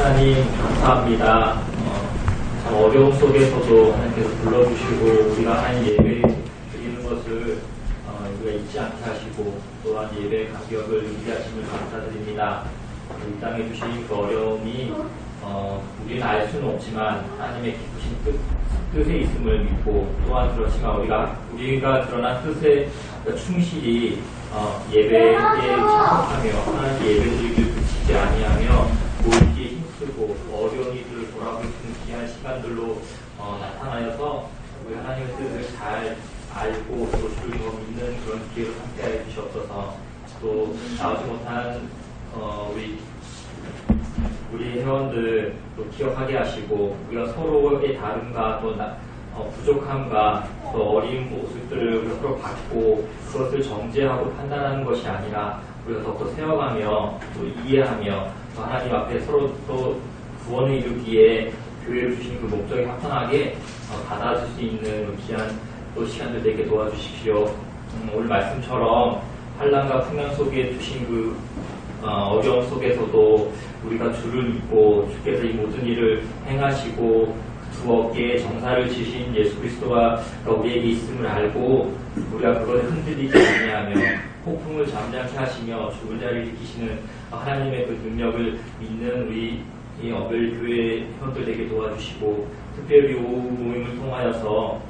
하나님 감사합니다. 참 어려움 속에서도 하나님께서 불러주시고 우리가 하나님 예배 드리는 것을 우리가 잊지 않게 하시고 또한 예배의 가격을 유지하심을 감사드립니다. 이 땅에 주신 그 어려움이 우리는 알 수는 없지만 하나님의 기쁘신 뜻에 있음을 믿고 또한 그렇지만 우리가 드러난 뜻에 충실히 예배에 참석하며 하나님 예배드리기를 그치지 아니하며 모이기에 힘쓰고 어려운 이들을 돌아볼 수 있는 귀한 시간들로 나타나여서 우리 하나님의 뜻을 잘 알고 또 주를 더 믿는 그런 기회로 함께하여 주시옵소서. 또 나오지 못한 우리 회원들 또 기억하게 하시고 우리가 서로의 다름과 또 부족함과 또 어린 모습들을 우리가 서로 받고 그것을 정죄하고 판단하는 것이 아니라 우리가 더욱더 세워가며 또 이해하며 또 하나님 앞에 서로 또 구원을 이루기에 교회를 주신 그 목적에 합당하게 받아줄 수 있는 귀한 또 시간들 되게 도와주십시오. 오늘 말씀처럼 환난과 풍랑 속에 주신 그 어려움 속에서도 우리가 주를 믿고 주께서 이 모든 일을 행하시고 두 어깨에 정사를 지신 예수 그리스도가 우리에게 있음을 알고 우리가 그것을 흔들리지 아니하며 폭풍을 잠잠케 하시며 죽은 자를 일으키시는 하나님의 그 능력을 믿는 우리 이 어벨 교회 회원들에게 도와주시고 특별히 오후 모임을 통하여서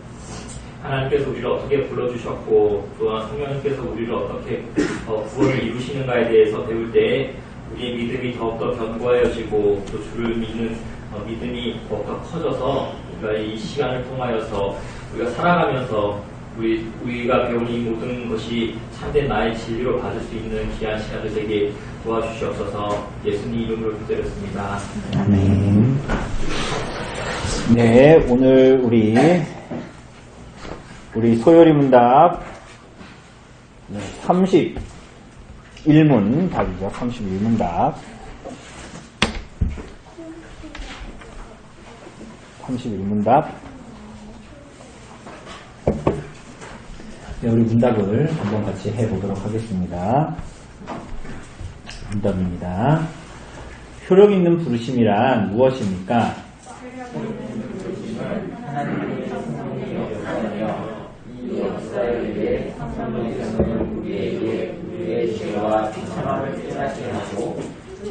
하나님께서 우리를 어떻게 불러주셨고 또한 성령님께서 우리를 어떻게 구원을 이루시는가에 대해서 배울 때 우리의 믿음이 더욱더 견고하여지고 또 주를 믿는 믿음이 더욱더 커져서 우리가 이 시간을 통하여서 우리가 살아가면서 우리가 배운 이 모든 것이 참된 나의 진리로 받을 수 있는 귀한 시간을 되게 도와주시옵소서. 예수님 이름으로 기도드렸습니다. 아멘. 네, 오늘 우리 소요리 문답 31문 답이죠. 31문 답. 31문 답. 네, 우리 문답을 한번 같이 해보도록 하겠습니다. 문답입니다. 효력 있는 부르심이란 무엇입니까? 하나님의 성령이 역사하며 이 역사에 의해 성령께서는 우리에게 우리의 죄와 비참함을 깨닫게 하고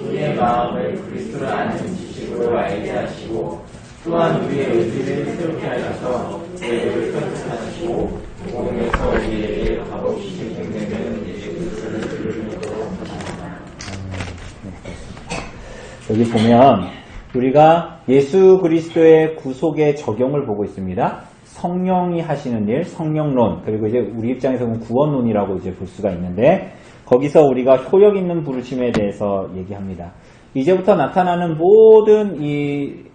우리의 마음을 그리스도를 아는 지식으로 알게 하시고 또한 우리의 의지를 새롭게 하셔서 예배를 편집하시고 복음에서 우리에게 값없이 증명되는 예수 그리스도를 들으도록 하십니다. 여기 보면 우리가 예수 그리스도의 구속의 적용을 보고 있습니다. 성령이 하시는 일, 성령론, 그리고 이제 우리 입장에서 보면 구원론이라고 이제 볼 수가 있는데 거기서 우리가 효력 있는 부르심에 대해서 얘기합니다. 이제부터 나타나는 모든 이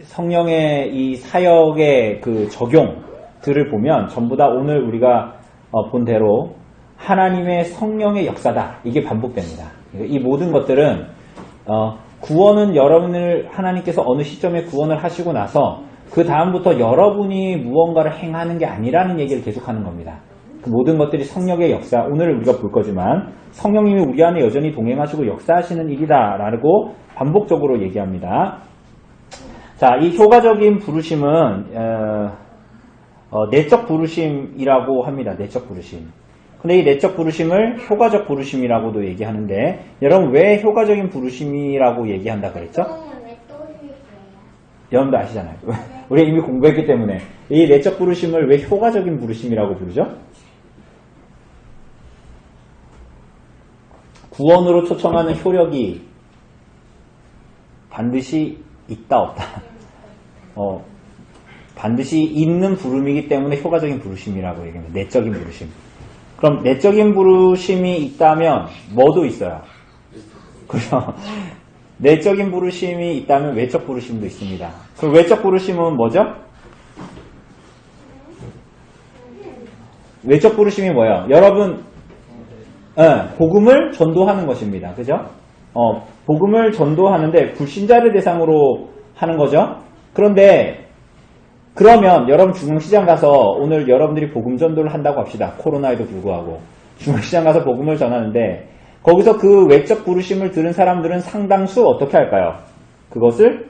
성령의 이 사역의 그 적용들을 보면 전부 다 오늘 우리가 본 대로 하나님의 성령의 역사다. 이게 반복됩니다. 이 모든 것들은 구원은 여러분을 하나님께서 어느 시점에 구원을 하시고 나서 그 다음부터 여러분이 무언가를 행하는 게 아니라는 얘기를 계속하는 겁니다. 그 모든 것들이 성령의 역사, 오늘 우리가 볼 거지만 성령님이 우리 안에 여전히 동행하시고 역사하시는 일이다라고 반복적으로 얘기합니다. 자, 이 효과적인 부르심은 내적 부르심이라고 합니다. 내적 부르심. 근데 이 내적 부르심을 효과적 부르심이라고도 얘기하는데 여러분 왜 효과적인 부르심이라고 얘기한다 그랬죠? 여러분도 아시잖아요. 우리 이미 공부했기 때문에 이 내적 부르심을 왜 효과적인 부르심이라고 부르죠? 구원으로 초청하는 효력이 반드시 있다 없다. 반드시 있는 부름이기 때문에 효과적인 부르심이라고 얘기합니다. 내적인 부르심. 그럼 내적인 부르심이 있다면 뭐도 있어요? 그죠? 내적인 부르심이 있다면 외적 부르심도 있습니다. 그럼 외적 부르심은 뭐죠? 외적 부르심이 뭐예요? 여러분, 복음을 전도하는 것입니다. 그죠? 복음을 전도하는데 불신자를 대상으로 하는 거죠. 그런데 그러면 여러분 중앙시장 가서 오늘 여러분들이 복음 전도를 한다고 합시다. 코로나에도 불구하고 중앙시장 가서 복음을 전하는데 거기서 그 외적 부르심을 들은 사람들은 상당수 어떻게 할까요? 그것을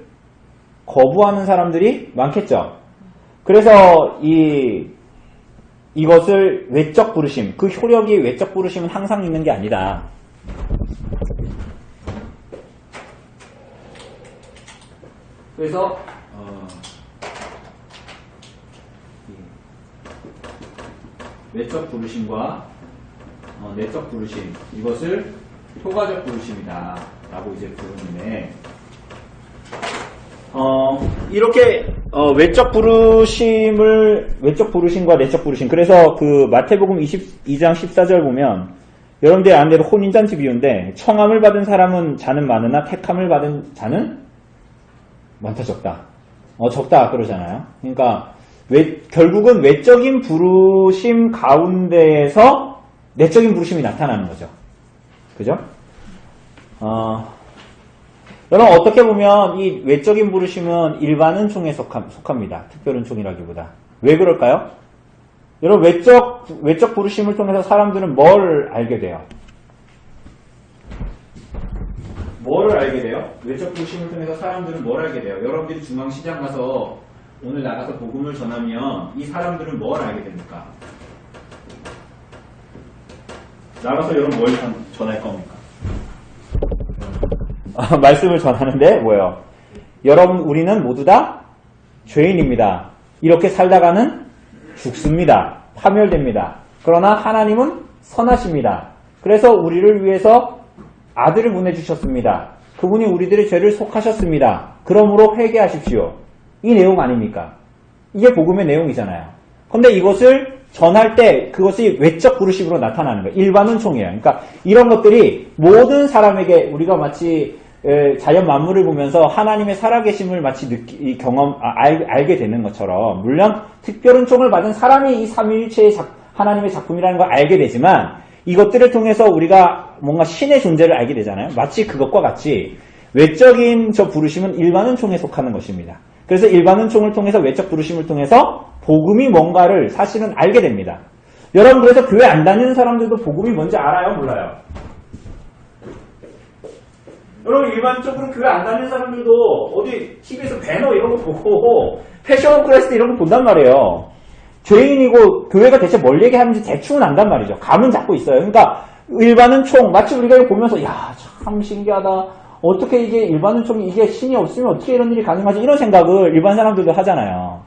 거부하는 사람들이 많겠죠. 그래서 이것을 외적 부르심, 그 효력이 외적 부르심은 항상 있는 게 아니다. 그래서 외적 부르심과 내적 부르심, 이것을 효과적 부르심이다 라고 이제 부르는데, 이렇게 외적 부르심과 내적 부르심, 그래서 그 마태복음 22장 14절 보면 여러분들 아는 대로 혼인잔치 비유인데, 청함을 받은 사람은 자는 많으나 택함을 받은 자는 많다 적다. 적다 그러잖아요. 그러니까 결국은 외적인 부르심 가운데에서 내적인 부르심이 나타나는 거죠. 그죠? 여러분 어떻게 보면 이 외적인 부르심은 일반 은총에 속합니다. 특별 은총이라기보다. 왜 그럴까요? 여러분 외적 부르심을 통해서 사람들은 뭘 알게 돼요? 뭐를 알게 돼요? 외적 부르심을 통해서 사람들은 뭘 알게 돼요? 여러분들이 중앙시장 가서 오늘 나가서 복음을 전하면 이 사람들은 뭘 알게 됩니까? 나가서 여러분 뭘 전할 겁니까? 말씀을 전하는데 뭐예요? 여러분 우리는 모두 다 죄인입니다. 이렇게 살다가는 죽습니다. 파멸됩니다. 그러나 하나님은 선하십니다. 그래서 우리를 위해서 아들을 보내주셨습니다. 그분이 우리들의 죄를 속하셨습니다. 그러므로 회개하십시오. 이 내용 아닙니까? 이게 복음의 내용이잖아요. 근데 이것을 전할 때 그것이 외적 부르심으로 나타나는 거예요. 일반 은총이에요. 그러니까 이런 것들이 모든 사람에게 우리가 마치 자연 만물을 보면서 하나님의 살아계심을 마치 알게 되는 것처럼, 물론 특별 은총을 받은 사람이 이 삼위일체의 하나님의 작품이라는 걸 알게 되지만, 이것들을 통해서 우리가 뭔가 신의 존재를 알게 되잖아요. 마치 그것과 같이 외적인 저 부르심은 일반 은총에 속하는 것입니다. 그래서 일반 은총을 통해서 외적 부르심을 통해서 복음이 뭔가를 사실은 알게 됩니다. 여러분 그래서 교회 안 다니는 사람들도 복음이 뭔지 알아요? 몰라요? 여러분 일반적으로 교회 안 다니는 사람들도 어디 TV에서 배너 이런 거 보고 패션 클래스 이런 거 본단 말이에요. 죄인이고 교회가 대체 뭘 얘기하는지 대충은 안단 말이죠. 감은 잡고 있어요. 그러니까 일반은 총, 마치 우리가 이거 보면서 야, 참 신기하다. 어떻게 이게 일반은 총이 이게 신이 없으면 어떻게 이런 일이 가능하지? 이런 생각을 일반 사람들도 하잖아요.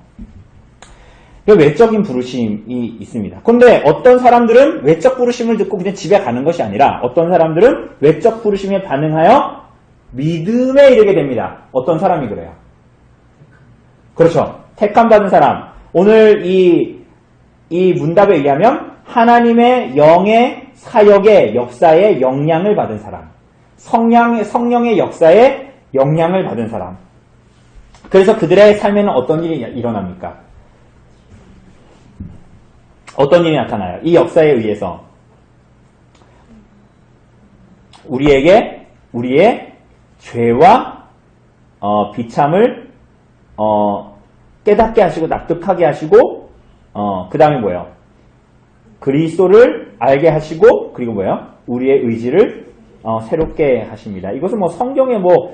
외적인 부르심이 있습니다. 그런데 어떤 사람들은 외적 부르심을 듣고 그냥 집에 가는 것이 아니라 어떤 사람들은 외적 부르심에 반응하여 믿음에 이르게 됩니다. 어떤 사람이 그래요? 그렇죠. 택함 받은 사람. 오늘 이 문답에 의하면 하나님의 영의 사역의 역사에 영향을 받은 사람. 성령의 역사에 영향을 받은 사람. 그래서 그들의 삶에는 어떤 일이 일어납니까? 어떤 일이 나타나요? 이 역사에 의해서 우리의 죄와 비참을 깨닫게 하시고 납득하게 하시고 그 다음에 뭐예요? 그리스도를 알게 하시고 그리고 뭐예요? 우리의 의지를 새롭게 하십니다. 이것은 뭐 성경에 뭐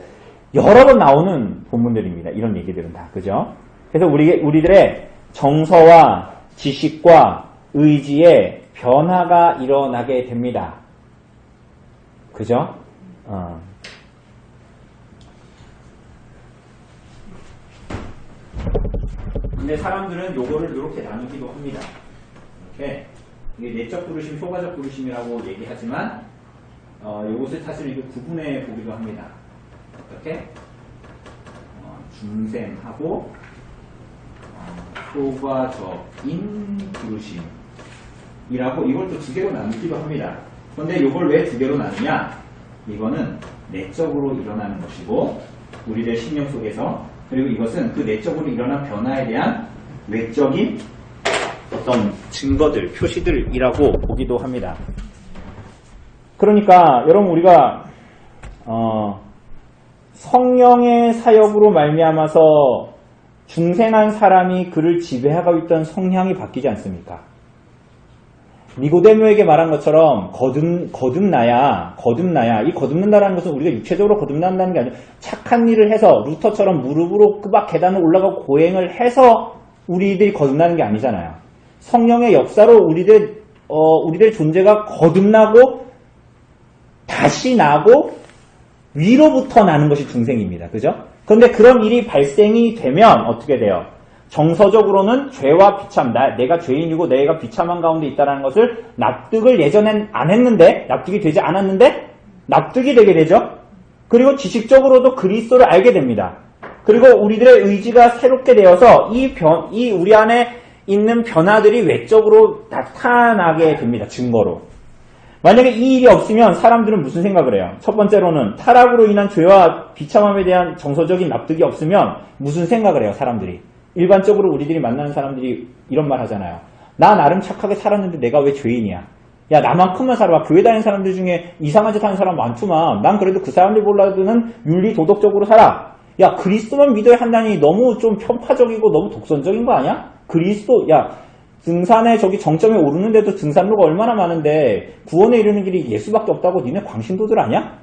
여러 번 나오는 본문들입니다. 이런 얘기들은 다 그죠? 그래서 우리들의 정서와 지식과 의지에 변화가 일어나게 됩니다. 그죠? 근데 사람들은 요거를 이렇게 나누기도 합니다. 이렇게 이게 내적 부르심, 효과적 부르심이라고 얘기하지만 요것을 사실 이거 구분해 보기도 합니다. 어떻게? 중생하고 효과적인 부르심이라고 이걸 또 두 개로 나누기도 합니다. 그런데 이걸 왜 두 개로 나누냐? 이거는 내적으로 일어나는 것이고 우리들 신령 속에서, 그리고 이것은 그 내적으로 일어난 변화에 대한 외적인 어떤 증거들, 표시들이라고 보기도 합니다. 그러니까 여러분 우리가 성령의 사역으로 말미암아서 중생한 사람이 그를 지배하고 있던 성향이 바뀌지 않습니까? 니고데모에게 말한 것처럼 거듭나야, 이 거듭는다라는 것은 우리가 육체적으로 거듭난다는 게 아니라 착한 일을 해서 루터처럼 무릎으로 막 계단을 올라가고 고행을 해서 우리들이 거듭나는 게 아니잖아요. 성령의 역사로 우리들의 존재가 거듭나고 다시 나고 위로부터 나는 것이 중생입니다. 그죠? 그런데 그런 일이 발생이 되면 어떻게 돼요? 정서적으로는 죄와 비참, 내가 죄인이고 내가 비참한 가운데 있다는 것을 납득을 예전엔 안 했는데, 납득이 되지 않았는데, 납득이 되게 되죠. 그리고 지식적으로도 그리스도를 알게 됩니다. 그리고 우리들의 의지가 새롭게 되어서 이 우리 안에 있는 변화들이 외적으로 나타나게 됩니다. 증거로. 만약에 이 일이 없으면 사람들은 무슨 생각을 해요? 첫 번째로는 타락으로 인한 죄와 비참함에 대한 정서적인 납득이 없으면 무슨 생각을 해요? 사람들이. 일반적으로 우리들이 만나는 사람들이 이런 말 하잖아요. 나 나름 착하게 살았는데 내가 왜 죄인이야? 야, 나만큼만 살아봐. 교회 다니는 사람들 중에 이상한 짓 하는 사람 많지만 난 그래도 그 사람들 몰라도는 윤리 도덕적으로 살아. 야, 그리스도만 믿어야 한다니 너무 좀 편파적이고 너무 독선적인 거 아니야? 그리스도, 야, 등산에 저기 정점에 오르는데도 등산로가 얼마나 많은데 구원에 이르는 길이 예수밖에 없다고 니네 광신도들 아니야?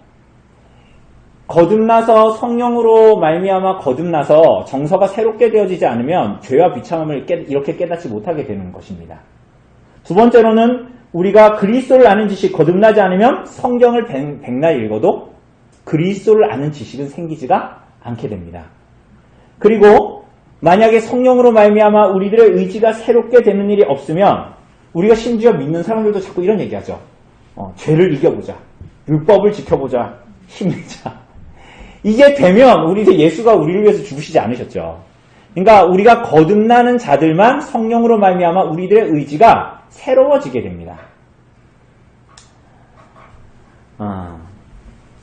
거듭나서 성령으로 말미암아 거듭나서 정서가 새롭게 되어지지 않으면 죄와 비참함을 이렇게 깨닫지 못하게 되는 것입니다. 두 번째로는 우리가 그리스도를 아는 지식 거듭나지 않으면 성경을 백날 읽어도 그리스도를 아는 지식은 생기지가 않게 됩니다. 그리고 만약에 성령으로 말미암아 우리들의 의지가 새롭게 되는 일이 없으면 우리가 심지어 믿는 사람들도 자꾸 이런 얘기하죠. 죄를 이겨보자. 율법을 지켜보자. 힘내자. 이게 되면 우리들 예수가 우리를 위해서 죽으시지 않으셨죠. 그러니까 우리가 거듭나는 자들만 성령으로 말미암아 우리들의 의지가 새로워지게 됩니다.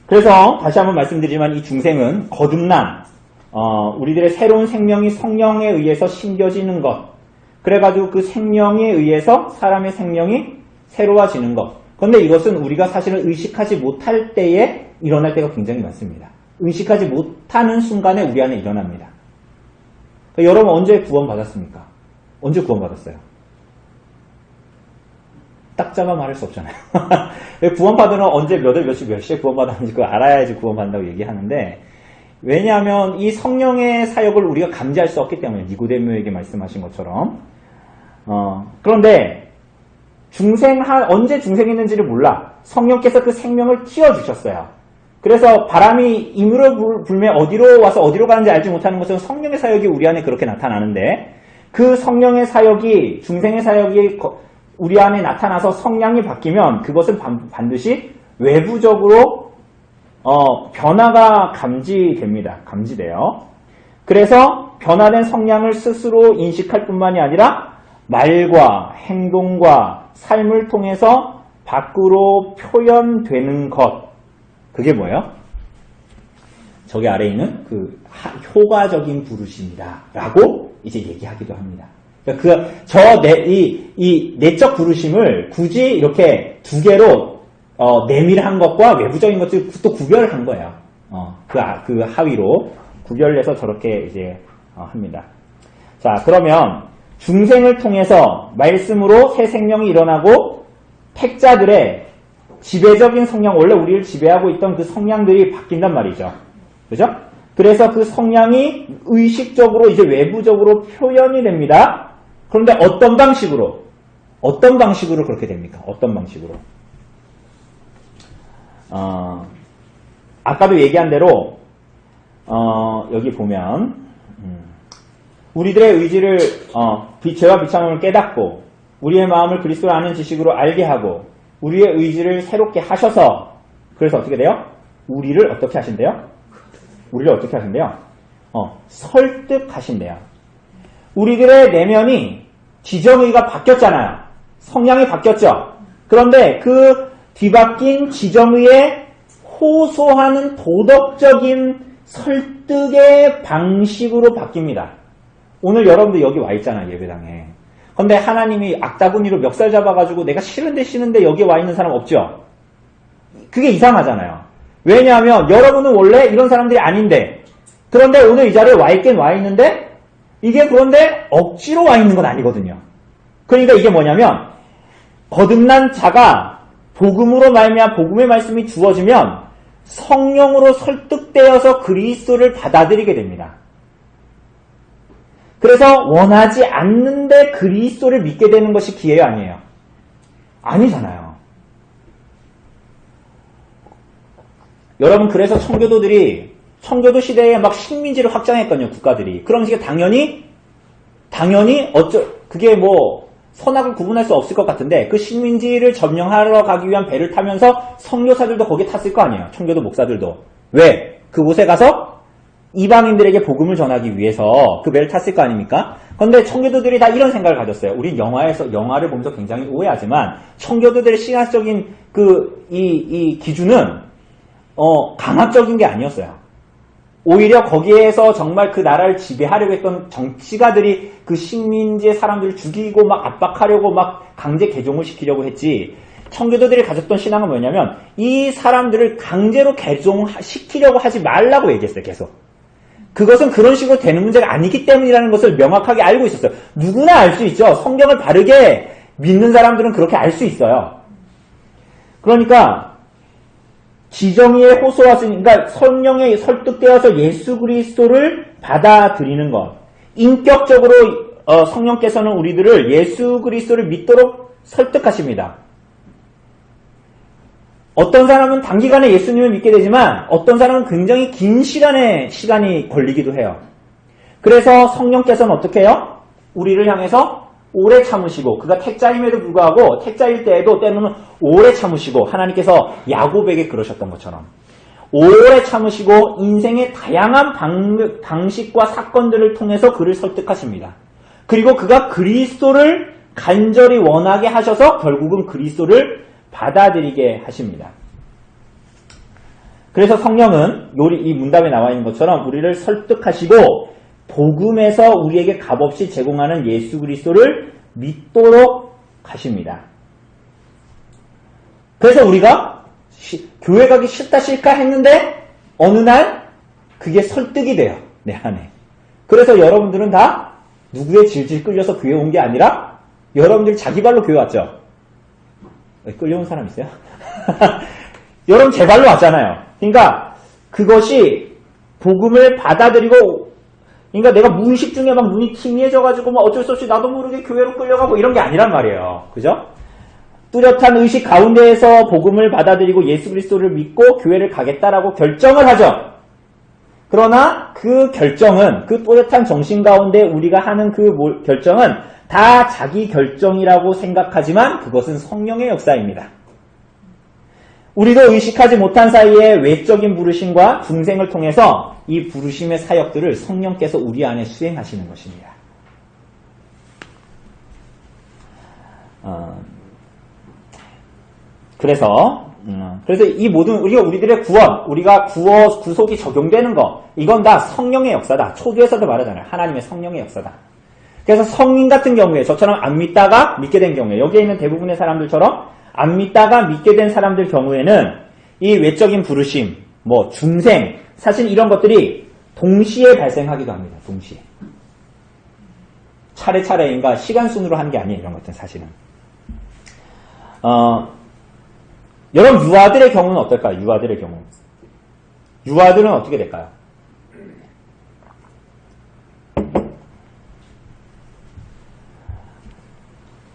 그래서 다시 한번 말씀드리지만 이 중생은 거듭난 우리들의 새로운 생명이 성령에 의해서 심겨지는 것. 그래가지고 그 생명에 의해서 사람의 생명이 새로워지는 것. 그런데 이것은 우리가 사실은 의식하지 못할 때에 일어날 때가 굉장히 많습니다. 의식하지 못하는 순간에 우리 안에 일어납니다. 그러니까 여러분 언제 구원받았습니까? 언제 구원받았어요? 딱 잡아 말할 수 없잖아요. 구원받으면 언제 몇 시에 구원받았는지 그걸 알아야지 구원받는다고 얘기하는데 왜냐하면 이 성령의 사역을 우리가 감지할 수 없기 때문에 니고데모에게 말씀하신 것처럼 그런데 언제 중생했는지를 몰라. 성령께서 그 생명을 틔워주셨어요. 그래서 바람이 임으로 불면 어디로 와서 어디로 가는지 알지 못하는 것은 성령의 사역이 우리 안에 그렇게 나타나는데 그 성령의 사역이 중생의 사역이 우리 안에 나타나서 성향이 바뀌면 그것은 반드시 외부적으로 변화가 감지돼요. 그래서 변화된 성향을 스스로 인식할 뿐만이 아니라 말과 행동과 삶을 통해서 밖으로 표현되는 것. 그게 뭐예요? 저기 아래에 있는 그 효과적인 부르심이다. 라고 이제 얘기하기도 합니다. 그러니까 이 내적 부르심을 굳이 이렇게 두 개로 내밀한 것과 외부적인 것을 또 구별한 거예요. 그 하위로 구별해서 저렇게 이제 합니다. 자, 그러면 중생을 통해서 말씀으로 새 생명이 일어나고 택자들의 지배적인 성향, 원래 우리를 지배하고 있던 그 성향들이 바뀐단 말이죠. 그죠? 그래서 그 성향이 의식적으로 이제 외부적으로 표현이 됩니다. 그런데 어떤 방식으로 그렇게 됩니까? 어떤 방식으로? 아까도 얘기한 대로, 여기 보면, 우리들의 의지를, 죄와 비참함을 깨닫고, 우리의 마음을 그리스도를 아는 지식으로 알게 하고, 우리의 의지를 새롭게 하셔서, 그래서 어떻게 돼요? 우리를 어떻게 하신대요? 설득하신대요. 우리들의 내면이 지정의가 바뀌었잖아요. 성향이 바뀌었죠. 그런데 그 뒤바뀐 지정의에 호소하는 도덕적인 설득의 방식으로 바뀝니다. 오늘 여러분들 여기 와 있잖아요. 예배당에. 그런데 하나님이 악다구니로 멱살 잡아가지고 내가 싫은데 여기 와 있는 사람 없죠? 그게 이상하잖아요. 왜냐하면 여러분은 원래 이런 사람들이 아닌데 그런데 오늘 이 자리에 와 있긴 와 있는데 이게 그런데 억지로 와 있는 건 아니거든요. 그러니까 이게 뭐냐면 거듭난 자가 복음으로 말미암아 복음의 말씀이 주어지면 성령으로 설득되어서 그리스도를 받아들이게 됩니다. 그래서 원하지 않는데 그리스도를 믿게 되는 것이 기회요, 아니에요? 아니잖아요. 여러분, 그래서 청교도 시대에 막 식민지를 확장했거든요, 국가들이. 그런 식의 당연히 그게 뭐 선악을 구분할 수 없을 것 같은데 그 식민지를 점령하러 가기 위한 배를 타면서 선교사들도 거기에 탔을 거 아니에요. 청교도 목사들도. 왜? 그곳에 가서 이방인들에게 복음을 전하기 위해서 그 배를 탔을 거 아닙니까? 그런데 청교도들이 다 이런 생각을 가졌어요. 우린 영화를 보면서 굉장히 오해하지만 청교도들의 신학적인 이 기준은 강압적인 게 아니었어요. 오히려 거기에서 정말 그 나라를 지배하려고 했던 정치가들이 그 식민지의 사람들을 죽이고 막 압박하려고 막 강제 개종을 시키려고 했지. 청교도들이 가졌던 신앙은 뭐냐면 이 사람들을 강제로 개종시키려고 하지 말라고 얘기했어요. 계속. 그것은 그런 식으로 되는 문제가 아니기 때문이라는 것을 명확하게 알고 있었어요. 누구나 알 수 있죠. 성경을 바르게 믿는 사람들은 그렇게 알 수 있어요. 그러니까 지정의에 호소하시니, 그러니까 성령에 설득되어서 예수 그리스도를 받아들이는 것. 인격적으로 성령께서는 우리들을 예수 그리스도를 믿도록 설득하십니다. 어떤 사람은 단기간에 예수님을 믿게 되지만 어떤 사람은 굉장히 긴 시간이 걸리기도 해요. 그래서 성령께서는 어떻게 해요? 우리를 향해서 오래 참으시고, 그가 택자임에도 불구하고 택자일 때에도 때로는 오래 참으시고, 하나님께서 야곱에게 그러셨던 것처럼 오래 참으시고 인생의 다양한 방식과 사건들을 통해서 그를 설득하십니다. 그리고 그가 그리스도를 간절히 원하게 하셔서 결국은 그리스도를 받아들이게 하십니다. 그래서 성령은 이 문답에 나와 있는 것처럼 우리를 설득하시고 복음에서 우리에게 값없이 제공하는 예수 그리스도를 믿도록 하십니다. 그래서 우리가 교회 가기 싫다 했는데 어느 날 그게 설득이 돼요. 내 안에. 그래서 여러분들은 다 누구의 질질 끌려서 교회 온 게 아니라 여러분들 자기 발로 교회 왔죠? 끌려온 사람 있어요? 여러분 제 발로 왔잖아요. 그러니까 그것이 복음을 받아들이고, 그러니까 내가 무의식 중에 막 눈이 희미해져가지고 막 어쩔 수 없이 나도 모르게 교회로 끌려가고 이런 게 아니란 말이에요. 그죠? 뚜렷한 의식 가운데에서 복음을 받아들이고 예수 그리스도를 믿고 교회를 가겠다라고 결정을 하죠. 그러나 그 결정은, 그 뚜렷한 정신 가운데 우리가 하는 그 결정은 다 자기 결정이라고 생각하지만 그것은 성령의 역사입니다. 우리도 의식하지 못한 사이에 외적인 부르심과 중생을 통해서 이 부르심의 사역들을 성령께서 우리 안에 수행하시는 것입니다. 그래서 이 모든 우리들의 구원, 우리가 구속이 적용되는 것, 이건 다 성령의 역사다. 초두에서도 말하잖아요. 하나님의 성령의 역사다. 그래서 성인 같은 경우에 저처럼 안 믿다가 믿게 된 경우에, 여기에 있는 대부분의 사람들처럼 안 믿다가 믿게 된 사람들 경우에는 이 외적인 부르심, 중생, 사실 이런 것들이 동시에 발생하기도 합니다. 동시에. 차례차례인가 시간 순으로 하는 게 아니에요. 이런 것들은 사실은. 여러분 유아들의 경우는 어떨까요? 유아들의 경우. 유아들은 어떻게 될까요?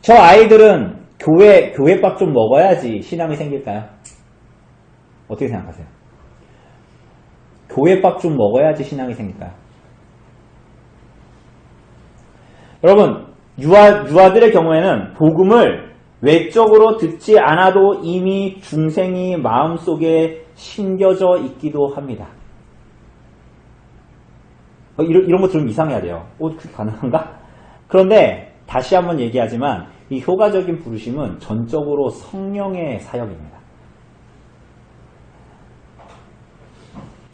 저 아이들은 교회밥 좀 먹어야지 신앙이 생길까요? 어떻게 생각하세요? 교회밥 좀 먹어야지 신앙이 생길까요? 여러분, 유아들의 경우에는 복음을 외적으로 듣지 않아도 이미 중생이 마음속에 심겨져 있기도 합니다. 이런 거 좀 이상해야 돼요. 그게 가능한가? 그런데 다시 한번 얘기하지만 이 효과적인 부르심은 전적으로 성령의 사역입니다.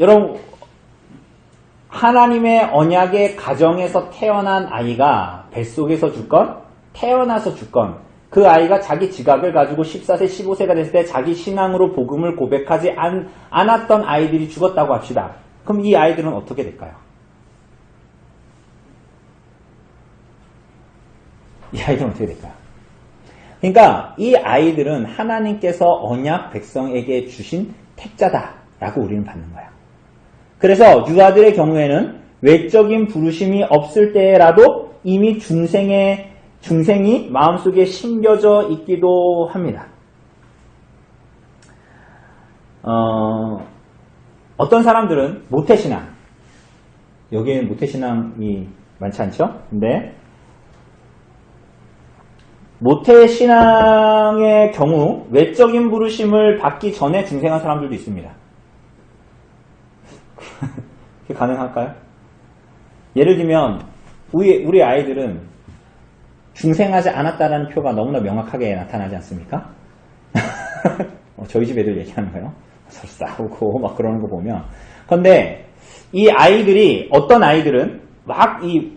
여러분, 하나님의 언약의 가정에서 태어난 아이가 뱃속에서 죽건 태어나서 죽건 그 아이가 자기 지각을 가지고 14세, 15세가 됐을 때 자기 신앙으로 복음을 고백하지 않았던 아이들이 죽었다고 합시다. 그럼 이 아이들은 어떻게 될까요? 이 아이들은 어떻게 될까요? 그러니까 이 아이들은 하나님께서 언약 백성에게 주신 택자다라고 우리는 받는 거야. 그래서 유아들의 경우에는 외적인 부르심이 없을 때라도 이미 중생이 마음속에 심겨져 있기도 합니다. 어떤 사람들은 모태신앙, 여기에는 모태신앙이 많지 않죠? 근데 모태신앙의 경우 외적인 부르심을 받기 전에 중생한 사람들도 있습니다. 그게 가능할까요? 예를 들면 우리 아이들은 중생하지 않았다는 표가 너무나 명확하게 나타나지 않습니까? 저희 집 애들 얘기하는 거예요. 서로 싸우고 막 그러는 거 보면. 근데 이 아이들이, 어떤 아이들은 막 이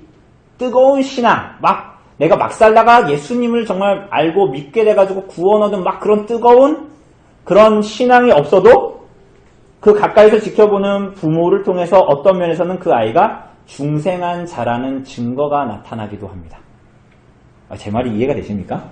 뜨거운 신앙, 막 내가 막 살다가 예수님을 정말 알고 믿게 돼가지고 구원 얻은 막 그런 뜨거운 그런 신앙이 없어도 그 가까이서 지켜보는 부모를 통해서 어떤 면에서는 그 아이가 중생한 자라는 증거가 나타나기도 합니다. 제 말이 이해가 되십니까?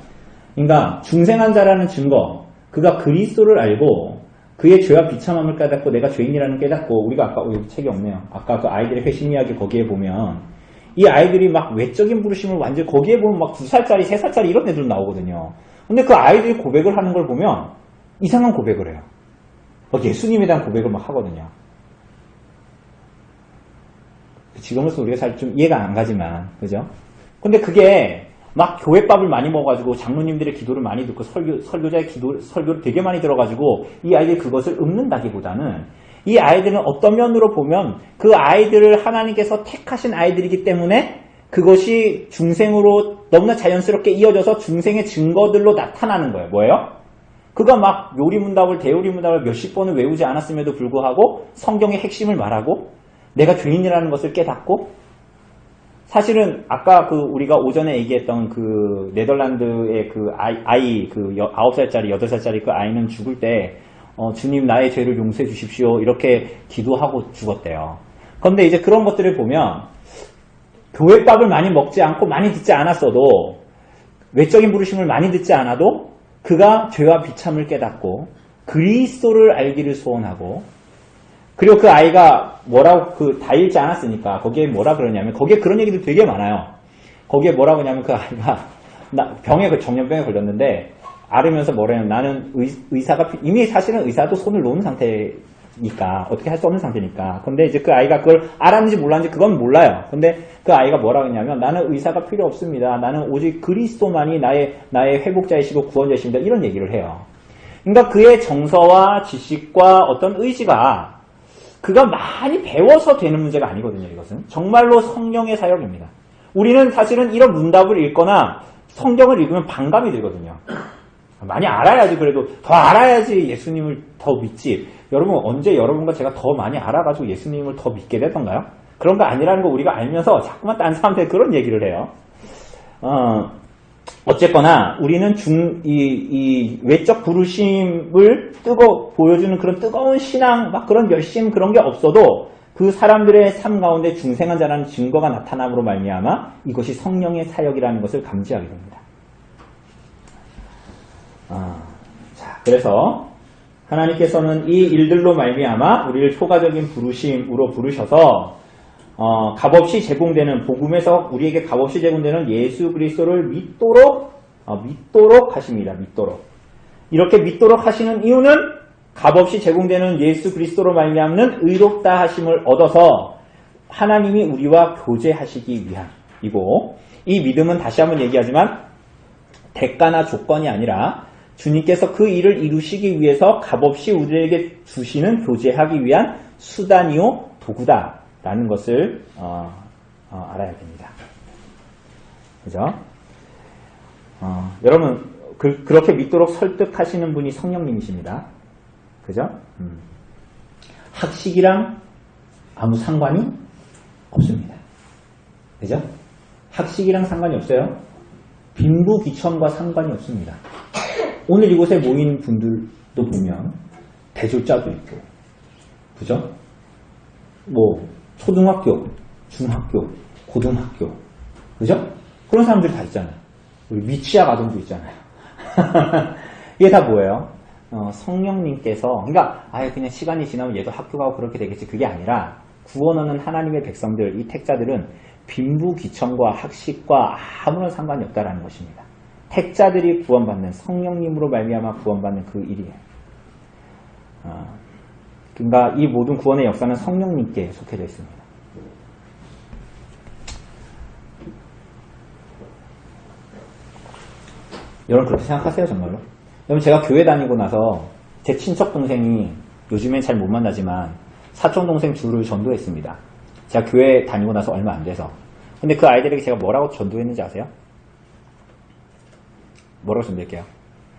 그러니까 중생한 자라는 증거, 그가 그리스도를 알고 그의 죄와 비참함을 깨닫고 내가 죄인이라는 깨닫고, 우리가 아까 여기 책이 없네요. 아까 그 아이들의 회심 이야기 거기에 보면 이 아이들이 막 외적인 부르심을 완전히, 거기에 보면 막 2살짜리, 3살짜리 이런 애들 나오거든요. 근데 그 아이들이 고백을 하는 걸 보면 이상한 고백을 해요. 예수님에 대한 고백을 막 하거든요. 지금으로서 우리가 잘 좀 이해가 안 가지만, 그죠? 근데 그게 막 교회밥을 많이 먹어가지고 장로님들의 기도를 많이 듣고 설교자의 설교를 되게 많이 들어가지고 이 아이들이 그것을 읊는다기보다는, 이 아이들은 어떤 면으로 보면 그 아이들을 하나님께서 택하신 아이들이기 때문에 그것이 중생으로 너무나 자연스럽게 이어져서 중생의 증거들로 나타나는 거예요. 뭐예요? 그가 막 요리문답을, 대요리문답을 몇십 번을 외우지 않았음에도 불구하고 성경의 핵심을 말하고 내가 죄인이라는 것을 깨닫고, 사실은 아까 우리가 오전에 얘기했던 그 네덜란드의 그 아이, 그 9살짜리, 8살짜리 그 아이는 죽을 때 주님 나의 죄를 용서해 주십시오 이렇게 기도하고 죽었대요. 그런데 이제 그런 것들을 보면 교회밥을 많이 먹지 않고 많이 듣지 않았어도, 외적인 부르심을 많이 듣지 않아도 그가 죄와 비참을 깨닫고 그리스도를 알기를 소원하고, 그리고 그 아이가 뭐라고 다 읽지 않았으니까 거기에 뭐라 그러냐면, 거기에 그런 얘기도 되게 많아요. 거기에 뭐라고 하냐면 그 아이가 정년병에 걸렸는데 앓으면서 뭐래요? 나는 의사가 이미 사실은 의사도 손을 놓은 상태니까 어떻게 할 수 없는 상태니까. 근데 이제 그 아이가 그걸 알았는지 몰랐는지 그건 몰라요. 근데 그 아이가 뭐라고 했냐면, 나는 의사가 필요 없습니다. 나는 오직 그리스도만이 나의 회복자이시고 구원자이십니다. 이런 얘기를 해요. 그러니까 그의 정서와 지식과 어떤 의지가 그가 많이 배워서 되는 문제가 아니거든요. 이것은 정말로 성령의 사역입니다. 우리는 사실은 이런 문답을 읽거나 성경을 읽으면 반감이 들거든요. 많이 알아야지, 그래도 더 알아야지 예수님을 더 믿지. 여러분, 언제 여러분과 제가 더 많이 알아가지고 예수님을 더 믿게 됐던가요? 그런 거 아니라는 거 우리가 알면서 자꾸만 딴 사람한테 그런 얘기를 해요. 어쨌거나 우리는 이 외적 부르심을 보여주는 그런 뜨거운 신앙, 막 그런 열심, 그런 게 없어도 그 사람들의 삶 가운데 중생한 자라는 증거가 나타남으로 말미암아 이것이 성령의 사역이라는 것을 감지하게 됩니다. 자, 그래서 하나님께서는 이 일들로 말미암아 우리를 초가적인 부르심으로 부르셔서 값없이 제공되는, 복음에서 우리에게 값없이 제공되는 예수 그리스도를 믿도록 하십니다. 믿도록. 이렇게 믿도록 하시는 이유는 값없이 제공되는 예수 그리스도로 말미암는 의롭다 하심을 얻어서 하나님이 우리와 교제하시기 위함이고, 이 믿음은 다시 한번 얘기하지만 대가나 조건이 아니라 주님께서 그 일을 이루시기 위해서 값없이 우리에게 주시는, 교제하기 위한 수단이요 도구다라는 것을 알아야 됩니다. 그죠? 여러분, 그렇게 믿도록 설득하시는 분이 성령님이십니다. 그죠? 학식이랑 아무 상관이 없습니다. 그죠? 학식이랑 상관이 없어요. 빈부귀천과 상관이 없습니다. 오늘 이곳에 모인 분들도 보면 대졸자도 있고, 그죠? 초등학교, 중학교, 고등학교, 그죠? 그런 사람들 다 있잖아요. 우리 미취학 아동도 있잖아요. 이게 다 뭐예요? 성령님께서, 그러니까 아예 그냥 시간이 지나면 얘도 학교 가고 그렇게 되겠지. 그게 아니라 구원하는 하나님의 백성들, 이 택자들은 빈부귀천과 학식과 아무런 상관이 없다라는 것입니다. 택자들이 구원받는, 성령님으로 말미암아 구원받는 그 일이에요. 그러니까 이 모든 구원의 역사는 성령님께 속해져 있습니다. 여러분 그렇게 생각하세요, 정말로? 여러분 제가 교회 다니고 나서 제 친척 동생이 요즘엔 잘 못 만나지만 사촌 동생 둘을 전도했습니다. 제가 교회 다니고 나서 얼마 안 돼서. 근데 그 아이들에게 제가 뭐라고 전도했는지 아세요? 뭐라고 전도할게요?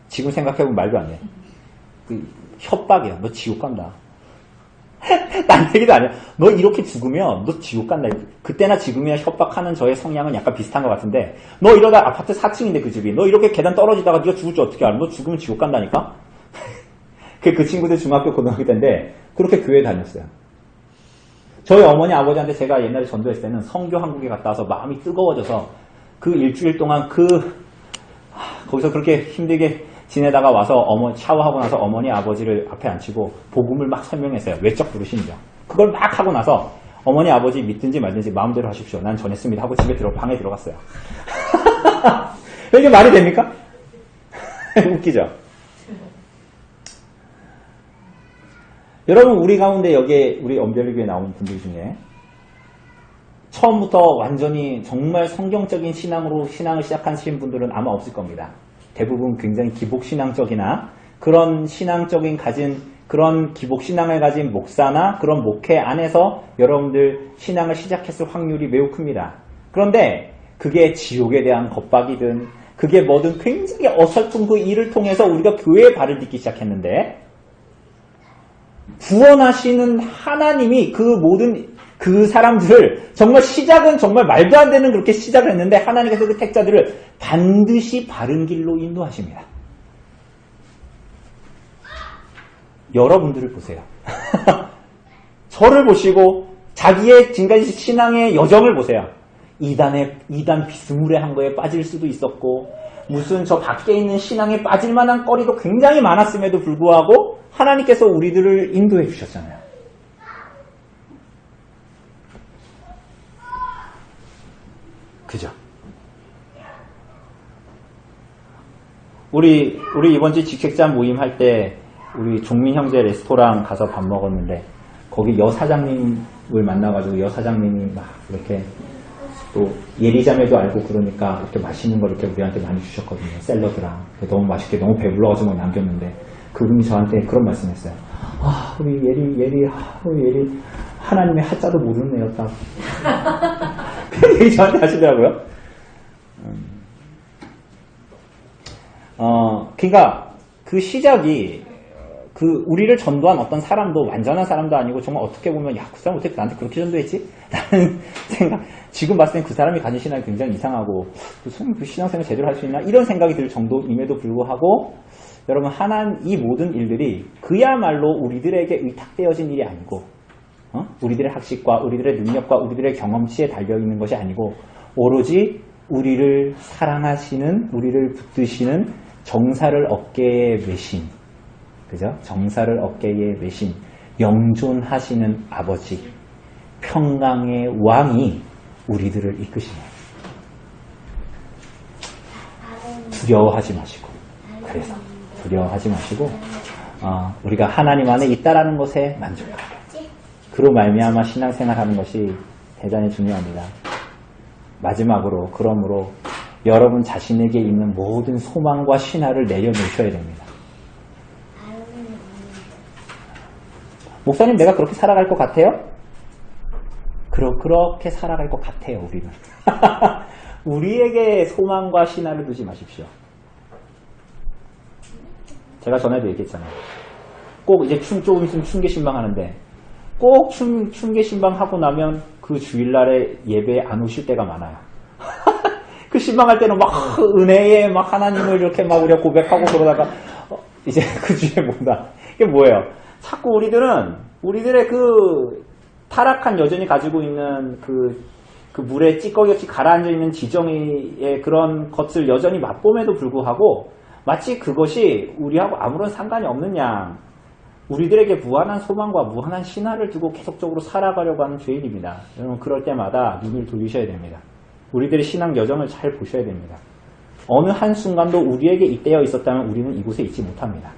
지금 생각해보면 말도 안 돼. 협박이야. 너 지옥 간다. 딴 얘기도 아니야. 너 이렇게 죽으면 너 지옥 간다. 그때나 지금이나 협박하는 저의 성향은 약간 비슷한 것 같은데, 너 이러다 아파트 4층인데 그 집이, 너 이렇게 계단 떨어지다가 네가 죽을 줄 어떻게 알아? 너 죽으면 지옥 간다니까? 그 친구들 중학교 고등학교 때인데 그렇게 교회 다녔어요. 저희 어머니 아버지한테 제가 옛날에 전도했을 때는 성교 한국에 갔다 와서 마음이 뜨거워져서 그 일주일 동안 거기서 그렇게 힘들게 지내다가 와서 샤워하고 나서 어머니 아버지를 앞에 앉히고 복음을 막 설명했어요. 외적 부르심이죠. 그걸 막 하고 나서 어머니 아버지 믿든지 말든지 마음대로 하십시오. 난 전했습니다 하고 집에 방에 들어갔어요. 이게 말이 됩니까? 웃기죠? 여러분 우리 가운데 여기에 우리 언별리교에 나온 분들 중에 처음부터 완전히 정말 성경적인 신앙을 시작하신 분들은 아마 없을 겁니다. 대부분 굉장히 기복신앙적이나 그런 그런 기복신앙을 가진 목사나 그런 목회 안에서 여러분들 신앙을 시작했을 확률이 매우 큽니다. 그런데 그게 지옥에 대한 겁박이든 그게 뭐든 굉장히 어설픈 그 일을 통해서 우리가 교회의 발을 딛기 시작했는데, 구원하시는 하나님이 그 사람들을 정말 시작은 정말 말도 안 되는 그렇게 시작을 했는데 하나님께서 그 택자들을 반드시 바른 길로 인도하십니다. 여러분들을 보세요. 저를 보시고 자기의 지금까지 신앙의 여정을 보세요. 이단 비스무리한 거에 빠질 수도 있었고 무슨 저 밖에 있는 신앙에 빠질 만한 거리도 굉장히 많았음에도 불구하고 하나님께서 우리들을 인도해 주셨잖아요. 그죠? 우리 이번 주 직책자 모임 할 때 우리 종민 형제 레스토랑 가서 밥 먹었는데 거기 여사장님을 만나가지고 여사장님이 막 이렇게 또 예리자매도 알고 그러니까 이렇게 맛있는 걸 이렇게 우리한테 많이 주셨거든요. 샐러드랑 너무 맛있게 너무 배불러가지고 남겼는데 그분이 저한테 그런 말씀했어요. 우리 예리 하나님의 하자도 모르는 애였다. 그런 얘기 저한테 하시더라고요. 그러니까 그 시작이 우리를 전도한 어떤 사람도 완전한 사람도 아니고 정말 어떻게 보면 그 사람 어떻게 나한테 그렇게 전도했지? 라는 생각. 지금 봤을 땐 그 사람이 가진 신앙이 굉장히 이상하고 그 신앙생활 제대로 할 수 있나? 이런 생각이 들 정도임에도 불구하고 여러분 이 모든 일들이 그야말로 우리들에게 의탁되어진 일이 아니고 우리들의 학식과 우리들의 능력과 우리들의 경험치에 달려있는 것이 아니고 오로지 우리를 사랑하시는 우리를 붙드시는 정사를 어깨에 메신 그죠? 정사를 어깨에 메신 영존하시는 아버지 평강의 왕이 우리들을 이끄시네요. 두려워하지 마시고 그래서 두려워하지 마시고 우리가 하나님 안에 있다라는 것에 만족하고 그로 말미암아 신앙생활하는 것이 대단히 중요합니다. 마지막으로 그러므로 여러분 자신에게 있는 모든 소망과 신화를 내려놓으셔야 됩니다. 목사님 내가 그렇게 살아갈 것 같아요? 그렇게 살아갈 것 같아요. 우리는. 우리에게 소망과 신화를 두지 마십시오. 제가 전에도 얘기했잖아요. 꼭 이제 조금 있으면 충계신방 하는데 꼭 충계신방 하고 나면 그 주일날에 예배에 안 오실 때가 많아요. 그 신방할 때는 막 은혜에 막 하나님을 이렇게 막 우리가 고백하고 그러다가 이제 그 주에 뭔가 이게 뭐예요? 자꾸 우리들의 그 타락한 여전히 가지고 있는 그 물에 찌꺼기같이 가라앉아 있는 지정의 그런 것을 여전히 맛봄에도 불구하고 마치 그것이 우리하고 아무런 상관이 없는 양 우리들에게 무한한 소망과 무한한 신화를 두고 계속적으로 살아가려고 하는 죄인입니다. 여러분 그럴 때마다 눈을 돌리셔야 됩니다. 우리들의 신앙 여정을 잘 보셔야 됩니다. 어느 한순간도 우리에게 잇대어 있었다면 우리는 이곳에 있지 못합니다.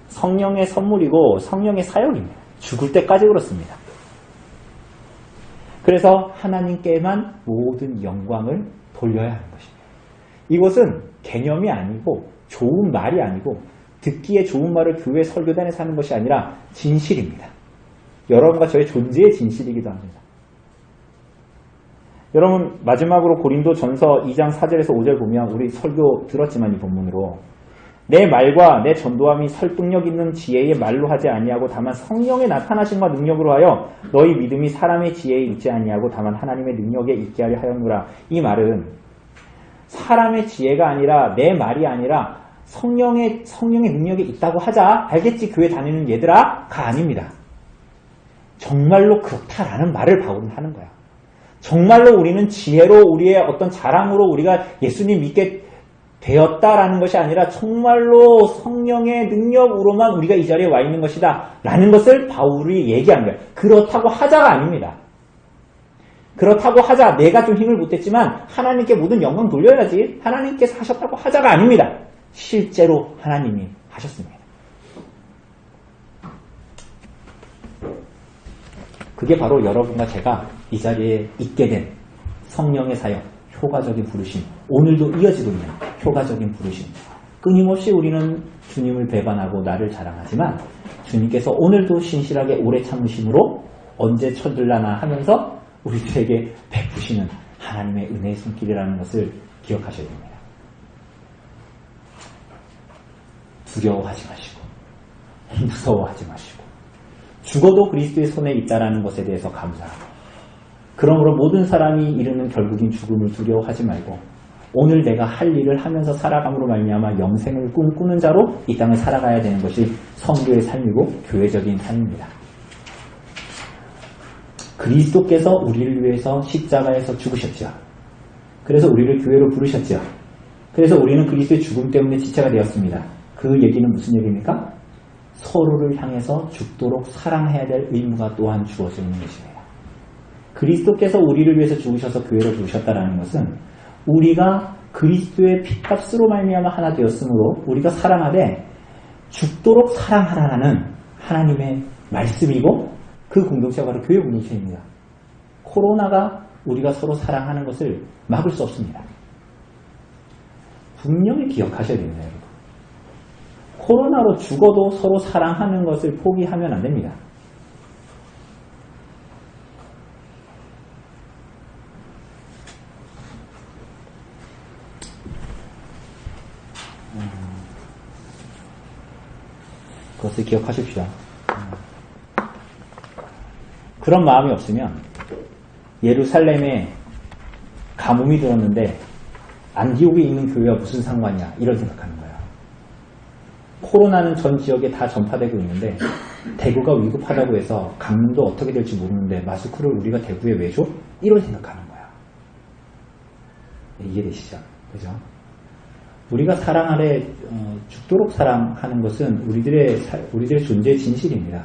성령의 선물이고 성령의 사역입니다. 죽을 때까지 그렇습니다. 그래서 하나님께만 모든 영광을 돌려야 하는 것입니다. 이것은 개념이 아니고 좋은 말이 아니고 듣기에 좋은 말을 교회 설교단에서 하는 것이 아니라 진실입니다. 여러분과 저의 존재의 진실이기도 합니다. 여러분 마지막으로 고린도 전서 2장 4절에서 5절 보면 우리 설교 들었지만 이 본문으로 내 말과 내 전도함이 설득력 있는 지혜의 말로 하지 아니하고 다만 성령의 나타나심과 능력으로 하여 너희 믿음이 사람의 지혜에 있지 아니하고 다만 하나님의 능력에 있게 하려 하였노라. 이 말은 사람의 지혜가 아니라 내 말이 아니라 성령의 능력이 있다고 하자. 알겠지? 교회 다니는 얘들아? 가 아닙니다. 정말로 그렇다라는 말을 바울은 하는 거야. 정말로 우리는 지혜로 우리의 어떤 자랑으로 우리가 예수님 믿게 되었다라는 것이 아니라 정말로 성령의 능력으로만 우리가 이 자리에 와 있는 것이다 라는 것을 바울이 얘기한 거예요. 그렇다고 하자가 아닙니다. 그렇다고 하자 내가 좀 힘을 못했지만 하나님께 모든 영광 돌려야지 하나님께서 하셨다고 하자가 아닙니다. 실제로 하나님이 하셨습니다. 그게 바로 여러분과 제가 이 자리에 있게 된 성령의 사역, 효과적인 부르심, 오늘도 이어지고 있는 효과적인 부르심. 끊임없이 우리는 주님을 배반하고 나를 자랑하지만 주님께서 오늘도 신실하게 오래 참으심으로 언제 쳐들라나 하면서 우리들에게 베푸시는 하나님의 은혜의 손길이라는 것을 기억하셔야 됩니다. 두려워하지 마시고 무서워하지 마시고 죽어도 그리스도의 손에 있다라는 것에 대해서 감사하고 그러므로 모든 사람이 이르는 결국인 죽음을 두려워하지 말고 오늘 내가 할 일을 하면서 살아감으로 말미암아 영생을 꿈꾸는 자로 이 땅을 살아가야 되는 것이 성도의 삶이고 교회적인 삶입니다. 그리스도께서 우리를 위해서 십자가에서 죽으셨죠. 그래서 우리를 교회로 부르셨죠. 그래서 우리는 그리스도의 죽음 때문에 지체가 되었습니다. 그 얘기는 무슨 얘기입니까? 서로를 향해서 죽도록 사랑해야 될 의무가 또한 주어져 있는 것입니다. 그리스도께서 우리를 위해서 죽으셔서 교회로 부르셨다는 것은 우리가 그리스도의 피값으로 말미암아 하나 되었으므로 우리가 사랑하되 죽도록 사랑하라는 하나님의 말씀이고 그 공동체가 바로 교회 공동체입니다. 코로나가 우리가 서로 사랑하는 것을 막을 수 없습니다. 분명히 기억하셔야 됩니다. 여러분. 코로나로 죽어도 서로 사랑하는 것을 포기하면 안 됩니다. 그것을 기억하십시오. 그런 마음이 없으면 예루살렘에 가뭄이 들었는데 안디옥에 있는 교회와 무슨 상관이야 이런 생각하는 거예요. 코로나는 전 지역에 다 전파되고 있는데 대구가 위급하다고 해서 강릉도 어떻게 될지 모르는데 마스크를 우리가 대구에 왜 줘? 이런 생각하는 거야. 이해되시죠? 그죠? 우리가 사랑 아래 죽도록 사랑하는 것은 우리들의 존재의 진실입니다.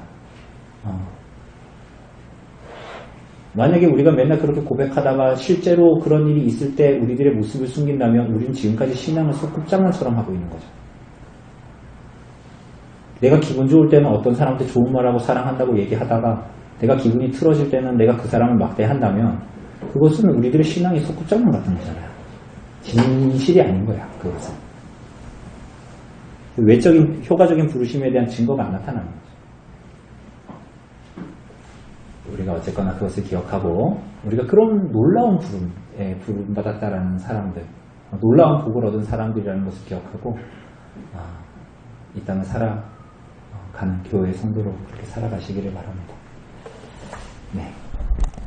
만약에 우리가 맨날 그렇게 고백하다가 실제로 그런 일이 있을 때 우리들의 모습을 숨긴다면 우리는 지금까지 신앙을 소꿉장난처럼 하고 있는 거죠. 내가 기분 좋을 때는 어떤 사람한테 좋은 말하고 사랑한다고 얘기하다가 내가 기분이 틀어질 때는 내가 그 사람을 막대한다면 그것은 우리들의 신앙이 소꿉장난 같은 거잖아요. 진실이 아닌 거야. 그것은. 외적인 효과적인 부르심에 대한 증거가 안 나타나는 거죠. 우리가 어쨌거나 그것을 기억하고 우리가 그런 놀라운 부름에 부름받았다라는 사람들, 놀라운 복을 얻은 사람들이라는 것을 기억하고 이 땅을 살아가는 교회 성도로 그렇게 살아가시기를 바랍니다. 네.